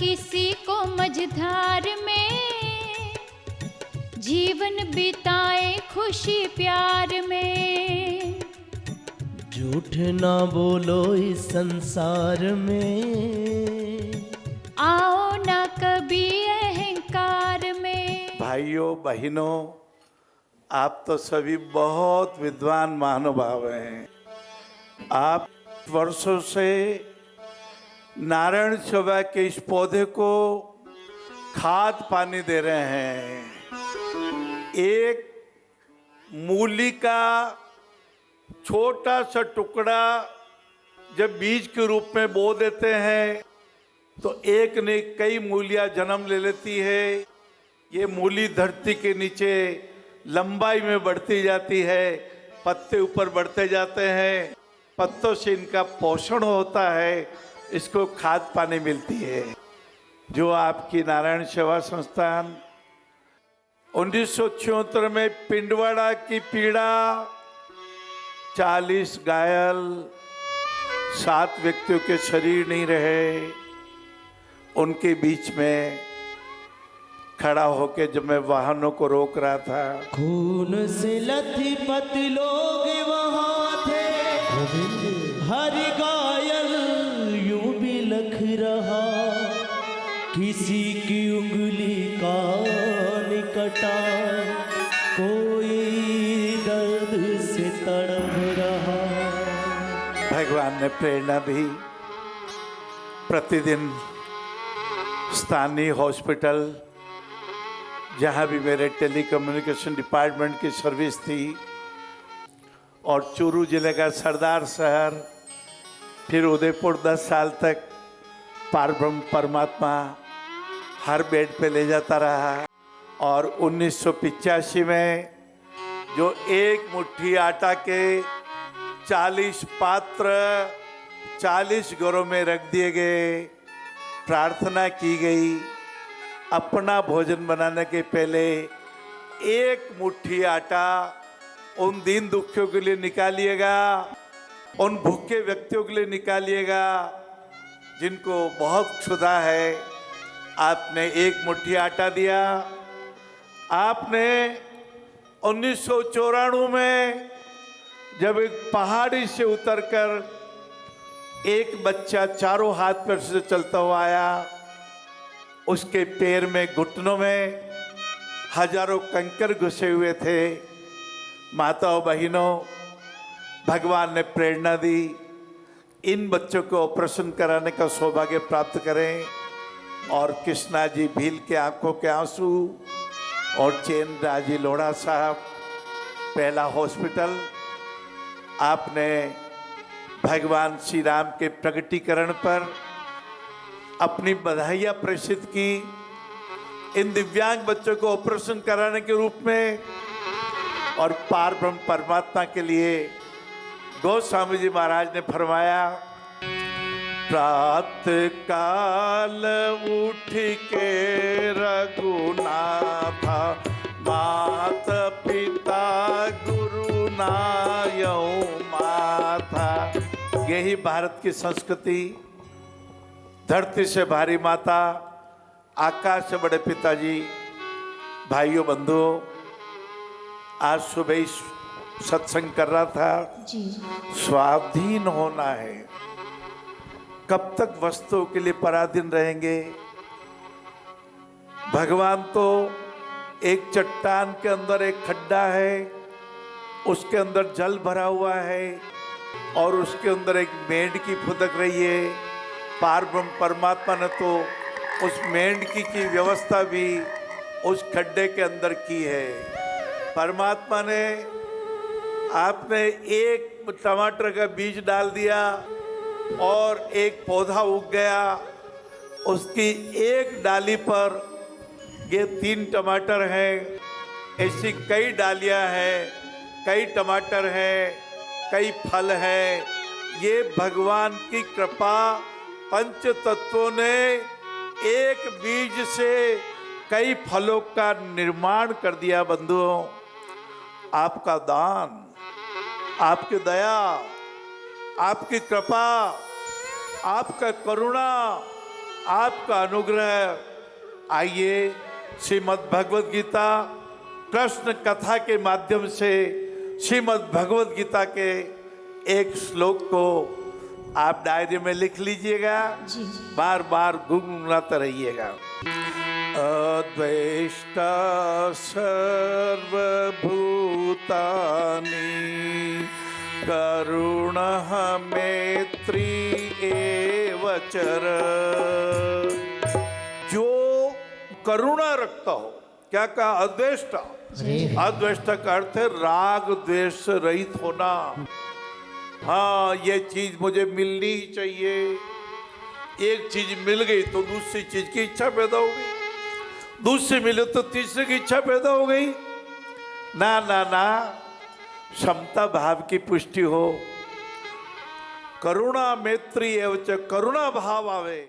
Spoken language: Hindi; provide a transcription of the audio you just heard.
किसी को मझधार में, जीवन बिताए खुशी प्यार में। झूठ ना बोलो इस संसार में, आओ ना कभी अहंकार में। भाइयों बहनों, आप तो सभी बहुत विद्वान महानुभाव हैं। आप वर्षों से नारायण सेवा के इस पौधे को खाद पानी दे रहे हैं। एक मूली का छोटा सा टुकड़ा जब बीज के रूप में बो देते हैं तो एक ने कई मूलियां जन्म ले लेती है। ये मूली धरती के नीचे लंबाई में बढ़ती जाती है, पत्ते ऊपर बढ़ते जाते हैं, पत्तों से इनका पोषण होता है, इसको खाद पानी मिलती है। जो आपकी नारायण सेवा संस्थान 1976 में पिंडवाड़ा की पीड़ा, 40 घायल, 7 व्यक्तियों के शरीर नहीं रहे, उनके बीच में खड़ा होके जब मैं वाहनों को रोक रहा था, खून से लथपथ लोग वहाँ थे, हर घायल यूं भी लख रहा, किसी की उंगली का निकटा, कोई दर्द से तड़प रहा। भगवान ने प्रेरणा दी। प्रतिदिन स्थानीय हॉस्पिटल, जहाँ भी मेरे टेलीकम्युनिकेशन डिपार्टमेंट की सर्विस थी, और चूरू जिले का सरदार शहर, फिर उदयपुर 10 साल तक पारब्रह्म परमात्मा हर बेड पे ले जाता रहा। और 1985 में जो एक मुट्ठी आटा के 40 पात्र 40 घरों में रख दिए गए, प्रार्थना की गई, अपना भोजन बनाने के पहले एक मुट्ठी आटा उन दीन दुखियों के लिए निकालिएगा, उन भूखे व्यक्तियों के लिए निकालिएगा जिनको बहुत क्षुधा है। आपने एक मुट्ठी आटा दिया। आपने 1994 में जब एक पहाड़ी से उतरकर एक बच्चा चारों हाथ पैर से चलता हुआ आया, उसके पैर में घुटनों में हजारों कंकर घुसे हुए थे। माताओं बहनों, भगवान ने प्रेरणा दी, इन बच्चों को ऑपरेशन कराने का सौभाग्य प्राप्त करें। और कृष्णा जी भील के आंखों के आंसू और चैन राजी लोढ़ा साहब, पहला हॉस्पिटल आपने भगवान श्री राम के प्रगटीकरण पर अपनी बधाइयाँ प्रेषित की। इन दिव्यांग बच्चों को ऑपरेशन कराने के रूप में और पार ब्रह्म परमात्मा के लिए गोस्वामी जी महाराज ने फरमाया, प्रातः काल उठ के रघुनाथा, मात पिता गुरु नायौ माथा। यही भारत की संस्कृति। धरती से भारी माता, आकाश से बड़े पिताजी। भाइयों बंधुओं, आज सुबह ही सत्संग कर रहा था जी। स्वाधीन होना है। कब तक वस्तुओं के लिए पराधीन रहेंगे? भगवान तो एक चट्टान के अंदर एक खड्डा है, उसके अंदर जल भरा हुआ है और उसके अंदर एक मेंढकी फुदक रही है। पार ब्रह्म परमात्मा ने तो उस मेंढकी की व्यवस्था भी उस खड्डे के अंदर की है। परमात्मा ने, आपने एक टमाटर का बीज डाल दिया और एक पौधा उग गया, उसकी एक डाली पर ये 3 टमाटर हैं। ऐसी कई डालियां हैं, कई टमाटर हैं, कई फल हैं। ये भगवान की कृपा, पंच तत्वों ने एक बीज से कई फलों का निर्माण कर दिया। बंधुओं, आपका दान, आपकी दया, आपकी कृपा, आपका करुणा, आपका अनुग्रह। आइए श्रीमद् भगवद गीता कृष्ण कथा के माध्यम से श्रीमद् भगवद गीता के एक श्लोक को आप डायरी में लिख लीजिएगा, जी बार बार गुनगुनाते रहिएगा। अद्वेष्टा सर्वभूतानि करुणः मैत्री एव चर। जो करुणा रखता हो, क्या कहा? अद्वेष्टा। अद्वेष्टा का अर्थ है राग द्वेष से रहित होना। हाँ, ये चीज मुझे मिलनी ही चाहिए। एक चीज मिल गई तो दूसरी चीज की इच्छा पैदा हो गई, दूसरी मिली तो तीसरी की इच्छा पैदा हो गई। ना ना ना, समता भाव की पुष्टि हो, करुणा मैत्री एवं करुणा भाव आवे।